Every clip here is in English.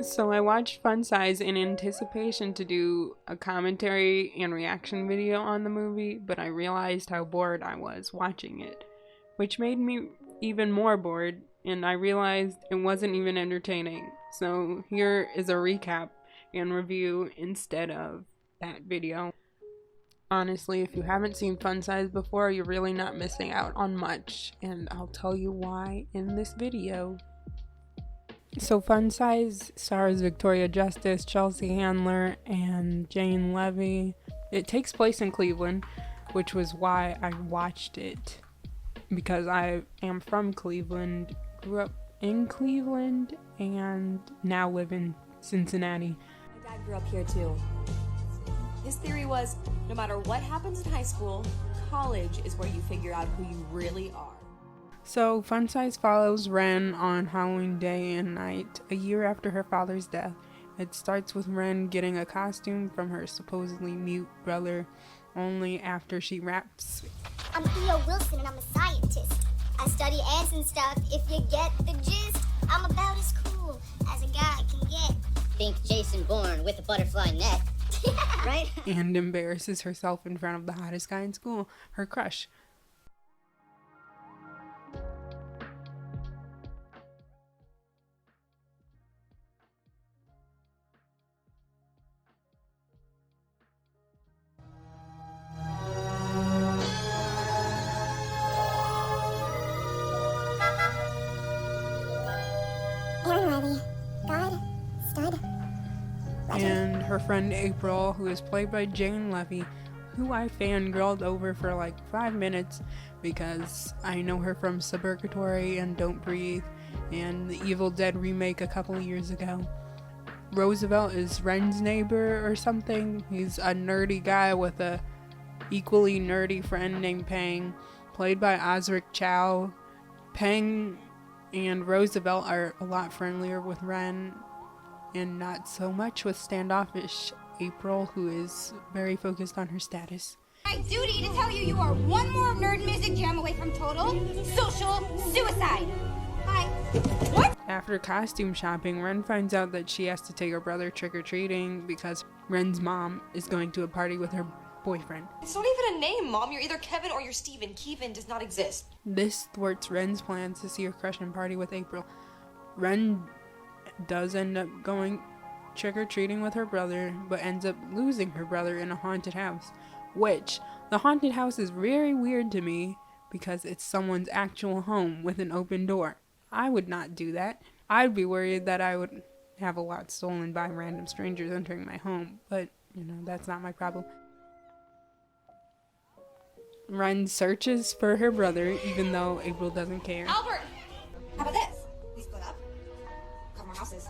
So I watched Funsize in anticipation to do a commentary and reaction video on the movie, but I realized how bored I was watching it, which made me even more bored, and I realized it wasn't even entertaining. So here is a recap and review instead of that video. Honestly, if you haven't seen Funsize before, you're really not missing out on much, and I'll tell you why in this video. So Funsize stars Victoria Justice, Chelsea Handler, and Jane Levy. It takes place in Cleveland, which was why I watched it, because I am from Cleveland, grew up in Cleveland, and now live in Cincinnati. My dad grew up here too. His theory was, no matter what happens in high school, college is where you figure out who you really are. So Funsize follows Ren on Halloween day and night, a year after her father's death. It starts with Ren getting a costume from her supposedly mute brother, only after she raps. I'm E.O. Wilson and I'm a scientist. I study ants and stuff. If you get the gist, I'm about as cool as a guy can get. Think Jason Bourne with a butterfly neck. Right? And embarrasses herself in front of the hottest guy in school, her crush. Aaron Levy. God. Stud. And her friend April, who is played by Jane Levy, who I fangirled over for like 5 minutes because I know her from Suburgatory and Don't Breathe and the Evil Dead remake a couple of years ago. Roosevelt is Ren's neighbor or something. He's a nerdy guy with a equally nerdy friend named Peng, played by Osric Chow. Peng and Roosevelt are a lot friendlier with Ren and not so much with standoffish April, who is very focused on her status. My duty to tell you you are one more nerd music jam away from total social suicide. Hi. What? After costume shopping, Ren finds out that she has to take her brother trick-or-treating because Ren's mom is going to a party with her boyfriend. It's not even a name, Mom. You're either Kevin or you're Steven. Kevin does not exist. This thwarts Ren's plans to see her crush and party with April. Ren does end up going trick-or-treating with her brother, but ends up losing her brother in a haunted house, which the haunted house is very weird to me because it's someone's actual home with an open door. I would not do that. I'd be worried that I would have a lot stolen by random strangers entering my home, but that's not my problem. Ren searches for her brother even though April doesn't care. Albert! How about this? We split up. Cover more houses.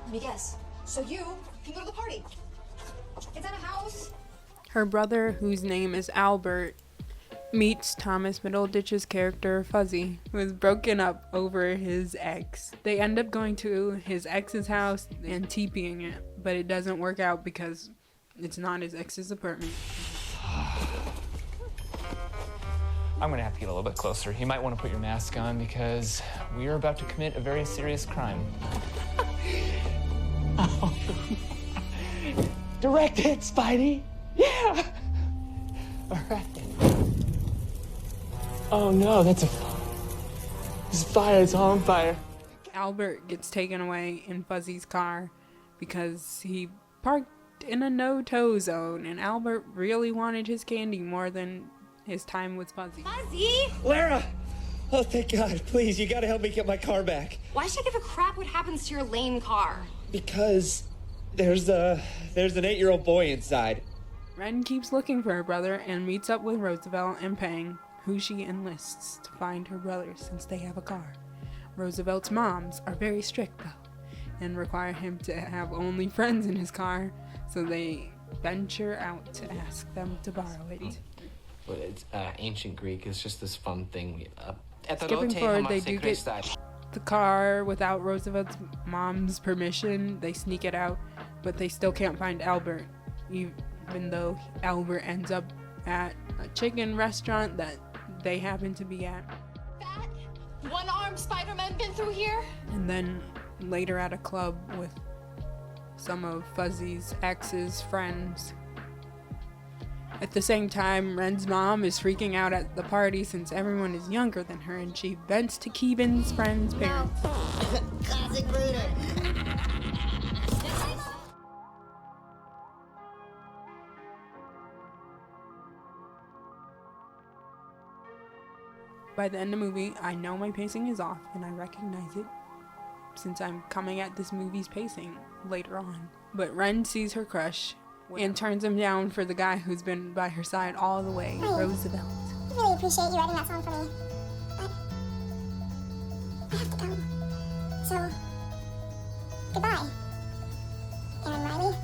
Let me guess. So you can go to the party. It's at a house. Her brother, whose name is Albert, meets Thomas Middleditch's character Fuzzy, who is broken up over his ex. They end up going to his ex's house and TPing it, but it doesn't work out because it's not his ex's apartment. I'm gonna have to get a little bit closer. You might want to put your mask on because we are about to commit a very serious crime. Oh. Direct it, Spidey! Yeah! Alright. Oh no, that's it's fire, it's on fire. Albert gets taken away in Fuzzy's car because he parked in a no-tow zone, and Albert really wanted his candy more than his time with Fuzzy. Fuzzy! Lara! Oh, thank God. Please, you gotta help me get my car back. Why should I give a crap what happens to your lame car? Because there's an 8-year-old boy inside. Ren keeps looking for her brother and meets up with Roosevelt and Peng, who she enlists to find her brother since they have a car. Roosevelt's moms are very strict though, and require him to have only friends in his car, so they venture out to ask them to borrow it. But it's ancient Greek. It's just this fun thing. Skipping forward, they do get the car without Roosevelt's mom's permission. They sneak it out, but they still can't find Albert, even though Albert ends up at a chicken restaurant that they happen to be at. Fat, one-armed Spider-Man been through here? And then later at a club with some of Fuzzy's ex's friends. At the same time, Ren's mom is freaking out at the party since everyone is younger than her, and she vents to Keevan's friend's parents. Classic Bruder. By the end of the movie, I know my pacing is off, and I recognize it since I'm coming at this movie's pacing later on. But Ren sees her crush and turns him down for the guy who's been by her side all the way, Roosevelt. I really appreciate you writing that song for me. But I have to go. So, goodbye, Aaron Riley.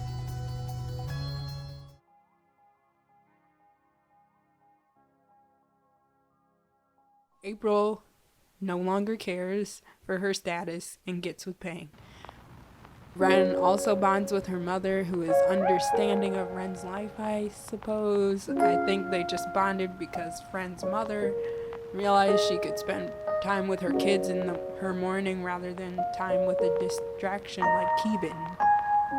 April no longer cares for her status and gets with Pang. Ren also bonds with her mother, who is understanding of Ren's life, I suppose. I think they just bonded because Ren's mother realized she could spend time with her kids in her morning rather than time with a distraction like Keevan,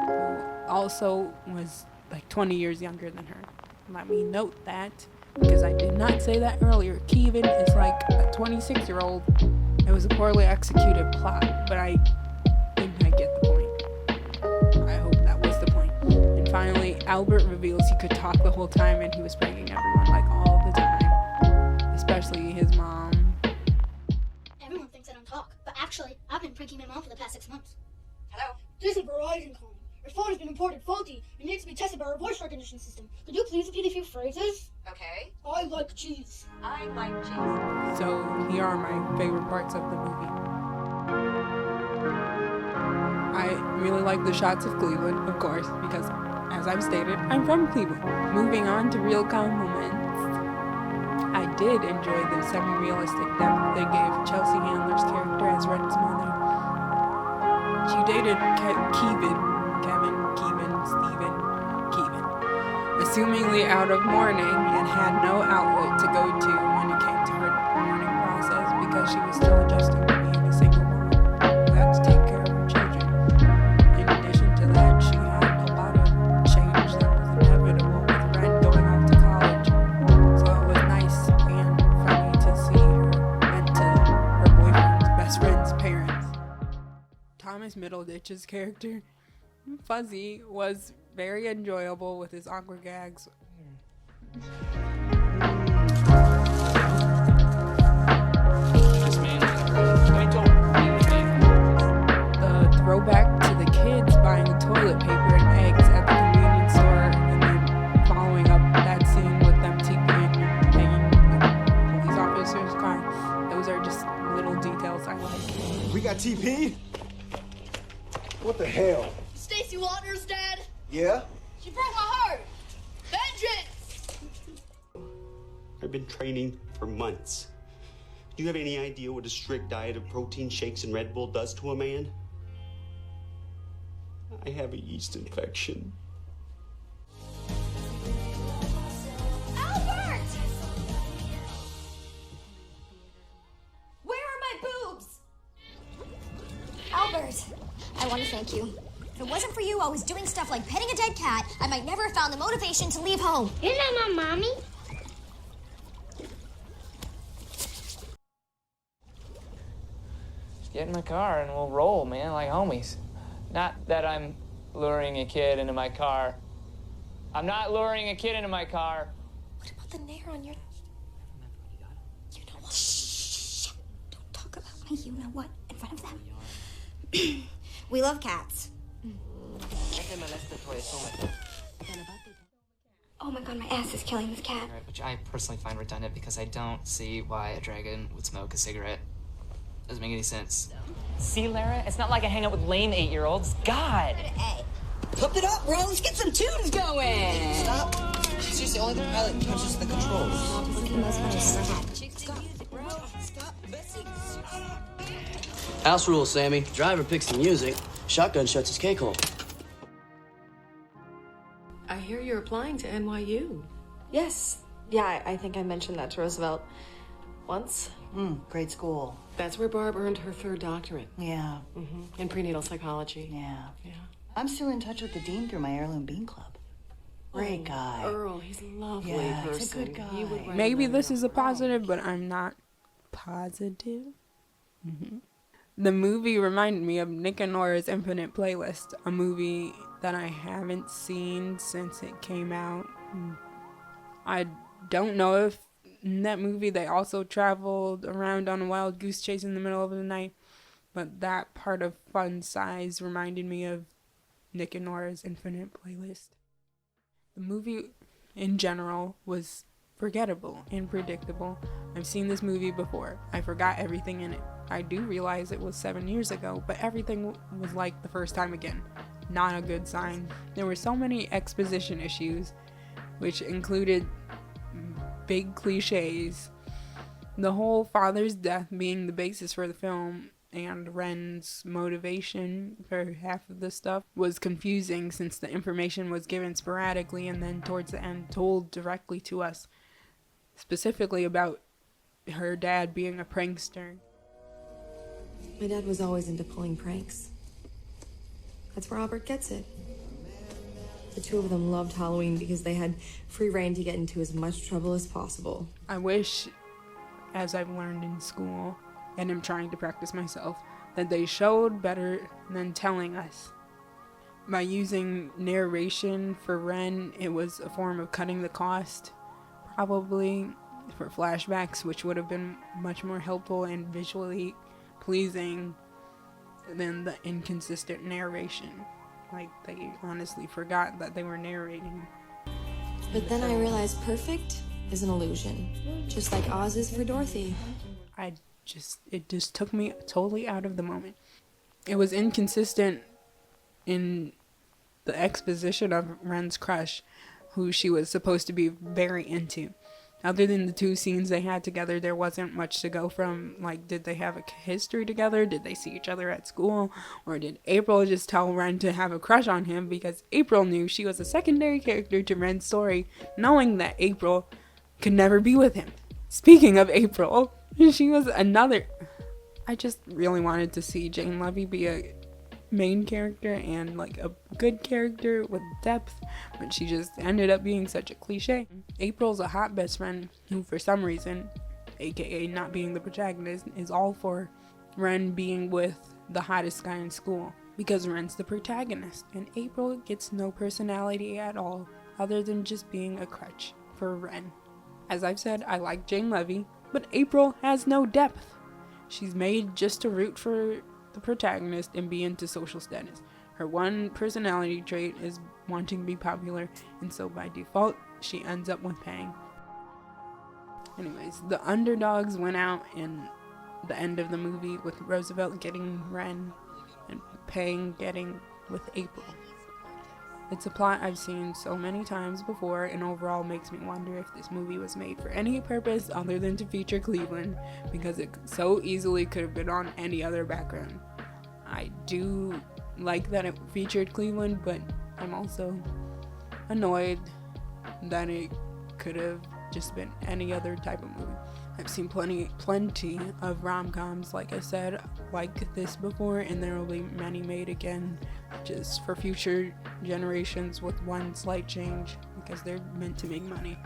who also was like 20 years younger than her. Let me note that, because I did not say that earlier. Keevan is like a 26-year-old. It was a poorly executed plot, but I think I get the point. I hope that was the point. And finally, Albert reveals he could talk the whole time and he was pranking everyone like all the time, especially his mom. Everyone thinks I don't talk, but actually, I've been pranking my mom for the past 6 months. Hello? This is Verizon calling. Your phone has been imported faulty and needs to be tested by our voice recognition system. Could you please repeat a few phrases? Okay. I like cheese. I like cheese. So here are my favorite parts of the movie. I really like the shots of Cleveland, of course, because as I've stated, I'm from Cleveland. Moving on to real compliments. I did enjoy the semi-realistic depth they gave Chelsea Handler's character as Ren's mother. She dated Keevan, assumingly out of mourning, and had no outlet to go to when it came to her mourning process because she was still adjusting to being a single mom who had to take care of her children. In addition to that, she had a lot of change that was inevitable with Ren going off to college. So it was nice and funny to see her vent to her boyfriend's best friend's parents. Thomas Middleditch's character, Fuzzy, was very enjoyable with his awkward gags. The throwback to the kids buying toilet paper and eggs at the convenience store and then following up that scene with them TPing and banging the police officer's car. Those are just little details I like. We got TP? What the hell? Stacy Walters, Dad. Yeah? She broke my heart. Vengeance! I've been training for months. Do you have any idea what a strict diet of protein shakes and Red Bull does to a man? I have a yeast infection. Albert! Where are my boobs? Albert, I want to thank you. If it wasn't for you, I was doing stuff like petting a dead cat. I might never have found the motivation to leave home. You're not my mommy. Just get in my car and we'll roll, man, like homies. Not that I'm luring a kid into my car. I'm not luring a kid into my car. What about the nair on your... You know what? Shh. Don't talk about me, you know what, in front of them. We love cats. Oh my god, my ass is killing this cat. Which I personally find redundant because I don't see why a dragon would smoke a cigarette. Doesn't make any sense. See, Lara? It's not like I hang out with lame 8-year-olds. God! Hey, flip it up, bro. Let's get some tunes going. Stop. Seriously, only the pilot touches the controls. Look at those bunches. House rules, Sammy. Driver picks the music. Shotgun shuts his cake hole. I hear you're applying to NYU. Yes. Yeah, I think I mentioned that to Roosevelt. Once. Great school. That's where Barb earned her 3rd doctorate. Yeah. In prenatal psychology. Yeah. Yeah. I'm still in touch with the dean through my Heirloom Bean Club. Great guy. Earl, he's a lovely Yeah, person. he's a good guy. He would write Maybe a this letter. is a positive, but I'm not positive. The movie reminded me of Nick and Nora's Infinite Playlist, a movie that I haven't seen since it came out. I don't know if in that movie they also traveled around on a wild goose chase in the middle of the night, but that part of Funsize reminded me of Nick and Nora's Infinite Playlist. The movie in general was forgettable and predictable. I've seen this movie before. I forgot everything in it. I do realize it was 7 years ago, but everything was like the first time again. Not a good sign. There were so many exposition issues, which included big cliches. The whole father's death being the basis for the film, and Ren's motivation for half of the stuff was confusing since the information was given sporadically and then towards the end told directly to us, specifically about her dad being a prankster. My dad was always into pulling pranks. That's where Albert gets it. The two of them loved Halloween because they had free reign to get into as much trouble as possible. I wish, as I've learned in school, and am trying to practice myself, that they showed better than telling us. By using narration for Ren, it was a form of cutting the cost, probably for flashbacks, which would have been much more helpful and visually pleasing than the inconsistent narration. Like, they honestly forgot that they were narrating. But then I realized perfect is an illusion, just like Oz is for Dorothy. It just took me totally out of the moment. It was inconsistent in the exposition of Ren's crush, who she was supposed to be very into. Other than the 2 scenes they had together, there wasn't much to go from. Like, did they have a history together? Did they see each other at school? Or did April just tell Ren to have a crush on him because April knew she was a secondary character to Ren's story, knowing that April could never be with him? Speaking of April, she was another... I just really wanted to see Jane Levy be a main character and like a good character with depth, but she just ended up being such a cliche. April's a hot best friend who, for some reason, aka not being the protagonist, is all for Ren being with the hottest guy in school because Ren's the protagonist, and April gets no personality at all other than just being a crutch for Ren. As I've said, I like Jane Levy, but April has no depth. She's made just to root for the protagonist and be into social status. Her one personality trait is wanting to be popular, and so by default, she ends up with Pang. Anyways, the underdogs went out in the end of the movie with Roosevelt getting Ren and Pang getting with April. It's a plot I've seen so many times before, and overall makes me wonder if this movie was made for any purpose other than to feature Cleveland, because it so easily could have been on any other background. I do like that it featured Cleveland, but I'm also annoyed that it could have just been any other type of movie. I've seen plenty of rom-coms, like I said, like this before, and there will be many made again, just for future generations with one slight change, because they're meant to make money.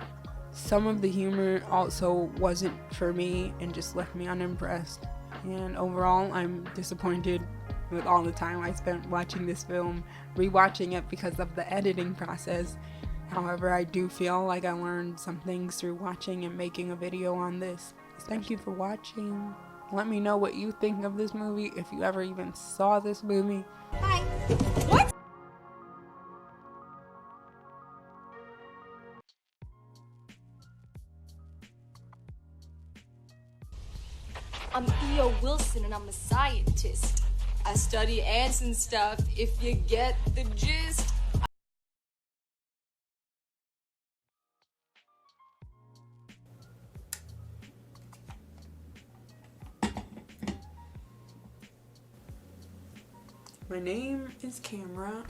Some of the humor also wasn't for me and just left me unimpressed, and overall I'm disappointed with all the time I spent watching this film, rewatching it because of the editing process. However, I do feel like I learned some things through watching and making a video on this. Thank you for watching. Let me know what you think of this movie, if you ever even saw this movie. Hi. What? I'm E.O. Wilson and I'm a scientist. I study ants and stuff, if you get the gist. My name is Camera.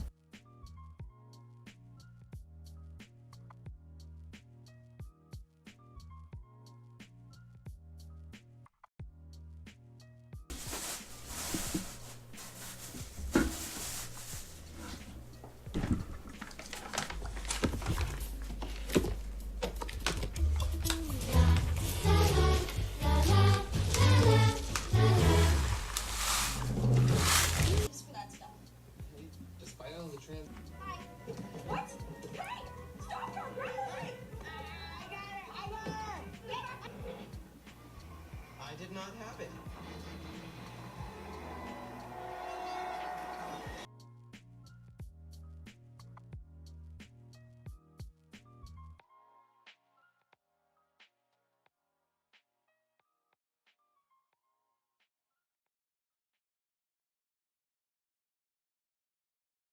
not happen.